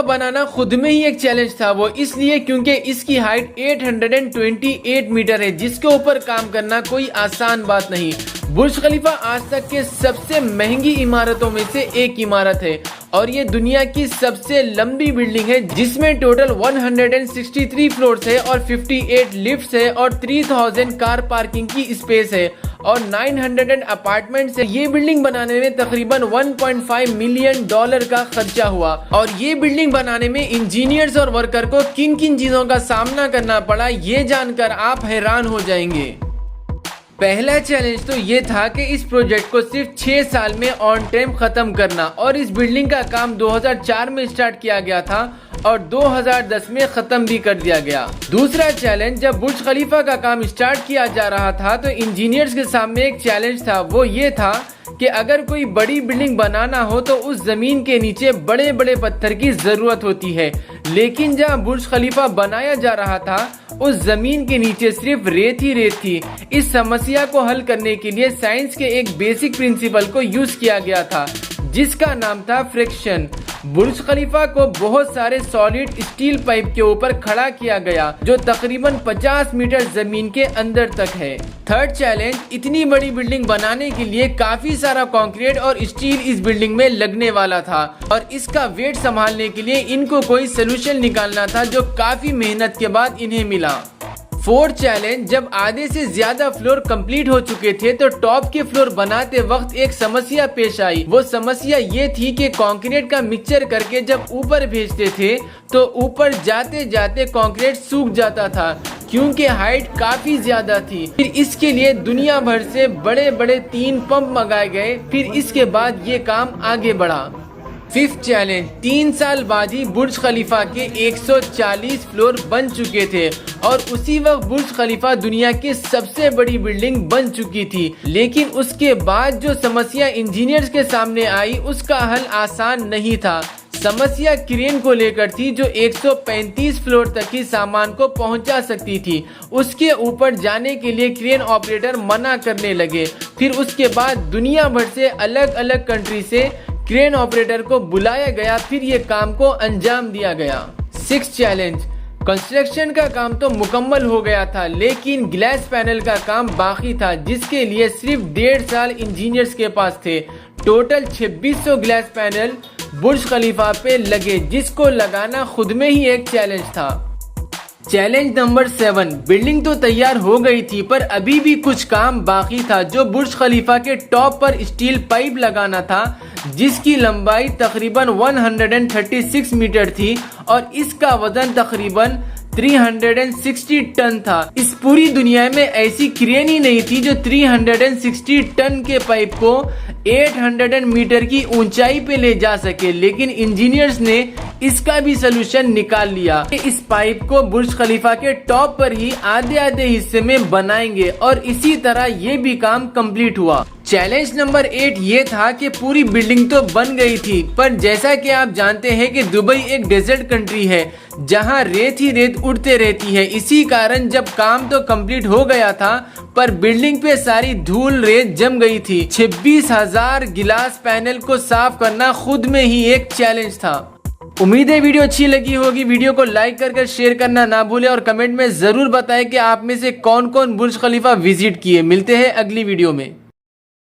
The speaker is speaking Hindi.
बनाना खुद में ही एक चैलेंज था। वो इसलिए क्योंकि इसकी हाइट 828 मीटर है, जिसके ऊपर काम करना कोई आसान बात नहीं। बुर्ज खलीफा आज तक के सबसे महंगी इमारतों में से एक इमारत है और ये दुनिया की सबसे लंबी बिल्डिंग है, जिसमें टोटल 163 फ्लोर्स है और 58 लिफ्ट्स है और 3000 कार पार्किंग की स्पेस है और 900 अपार्टमेंट्स है। ये बिल्डिंग बनाने में तकरीबन $1.5 मिलियन का खर्चा हुआ और ये बिल्डिंग बनाने में इंजीनियर्स और वर्कर को किन किन चीजों का सामना करना पड़ा, ये जानकर आप हैरान हो जाएंगे। पहला चैलेंज तो ये था कि इस प्रोजेक्ट को सिर्फ 6 साल में ऑन टाइम खत्म करना और इस बिल्डिंग का काम 2004 में स्टार्ट किया गया था और 2010 में खत्म भी कर दिया गया। दूसरा चैलेंज, जब बुर्ज खलीफा का काम स्टार्ट किया जा रहा था तो इंजीनियर्स के सामने एक चैलेंज था। वो ये था कि अगर कोई बड़ी बिल्डिंग बनाना हो तो उस जमीन के नीचे बड़े बड़े पत्थर की जरूरत होती है, लेकिन जहाँ बुर्ज खलीफा बनाया जा रहा था उस जमीन के नीचे सिर्फ रेत ही रेत थी। इस समस्या को हल करने के लिए साइंस के एक बेसिक प्रिंसिपल को यूज किया गया था, जिसका नाम था फ्रिक्शन। बुर्ज खलीफा को बहुत सारे सॉलिड स्टील पाइप के ऊपर खड़ा किया गया, जो तकरीबन 50 मीटर जमीन के अंदर तक है। थर्ड चैलेंज, इतनी बड़ी बिल्डिंग बनाने के लिए काफी सारा कंक्रीट और स्टील इस बिल्डिंग में लगने वाला था और इसका वेट संभालने के लिए इनको कोई सोल्यूशन निकालना था, जो काफी मेहनत के बाद इन्हें मिला। फोर्थ चैलेंज, जब आधे से ज्यादा फ्लोर कंप्लीट हो चुके थे तो टॉप के फ्लोर बनाते वक्त एक समस्या पेश आई। वो समस्या ये थी कि कंक्रीट का मिक्सचर करके जब ऊपर भेजते थे तो ऊपर जाते जाते कंक्रीट सूख जाता था, क्योंकि हाइट काफी ज्यादा थी। फिर इसके लिए दुनिया भर से बड़े बड़े 3 पंप मंगाए गए। फिर इसके बाद ये काम आगे बढ़ा। फिफ्थ चैलेंज, 3 साल बाद ही बुर्ज खलीफा के 140 फ्लोर बन चुके थे और उसी वक्त बुर्ज खलीफा दुनिया की सबसे बड़ी बिल्डिंग बन चुकी थी। लेकिन उसके बाद जो समस्या इंजीनियर्स के सामने आई उसका हल आसान नहीं था। समस्या क्रेन को लेकर थी, जो 135 फ्लोर तक ही सामान को पहुंचा सकती थी। उसके ऊपर जाने के लिए क्रेन ऑपरेटर मना करने लगे। फिर उसके बाद दुनिया भर से अलग अलग कंट्री से क्रेन ऑपरेटर को बुलाया गया, फिर ये काम को अंजाम दिया गया। सिक्स्थ चैलेंज, कंस्ट्रक्शन का काम तो मुकम्मल हो गया था, लेकिन ग्लास पैनल का काम बाकी था, जिसके लिए सिर्फ 1.5 साल इंजीनियर्स के पास थे। टोटल 2600 ग्लास पैनल बुर्ज खलीफा पे लगे, जिसको लगाना खुद में ही एक चैलेंज था। चैलेंज नंबर 7, बिल्डिंग तो तैयार हो गई थी पर अभी भी कुछ काम बाकी था, जो बुर्ज खलीफा के टॉप पर स्टील पाइप लगाना था, जिसकी लंबाई तकरीबन 136 मीटर थी और इसका वजन तकरीबन 360 टन था। इस पूरी दुनिया में ऐसी क्रेन ही नहीं थी जो 360 टन के पाइप को 800 मीटर की ऊंचाई पे ले जा सके, लेकिन इंजीनियर्स ने इसका भी सलूशन निकाल लिया। इस पाइप को बुर्ज खलीफा के टॉप पर ही आधे आधे हिस्से में बनाएंगे और इसी तरह ये भी काम कंप्लीट हुआ। चैलेंज नंबर 8 ये था कि पूरी बिल्डिंग तो बन गई थी, पर जैसा कि आप जानते हैं कि दुबई एक डेजर्ट कंट्री है जहां रेत ही रेत उड़ते रहती है। इसी कारण जब काम तो कंप्लीट हो गया था पर बिल्डिंग पे सारी धूल रेत जम गई थी। 26,000 गिलास पैनल को साफ करना खुद में ही एक चैलेंज था। उम्मीद है वीडियो अच्छी लगी होगी। वीडियो को लाइक कर शेयर करना ना भूलें और कमेंट में जरूर बताएं कि आप में से कौन कौन बुर्ज खलीफा विजिट किए। मिलते हैं अगली वीडियो में।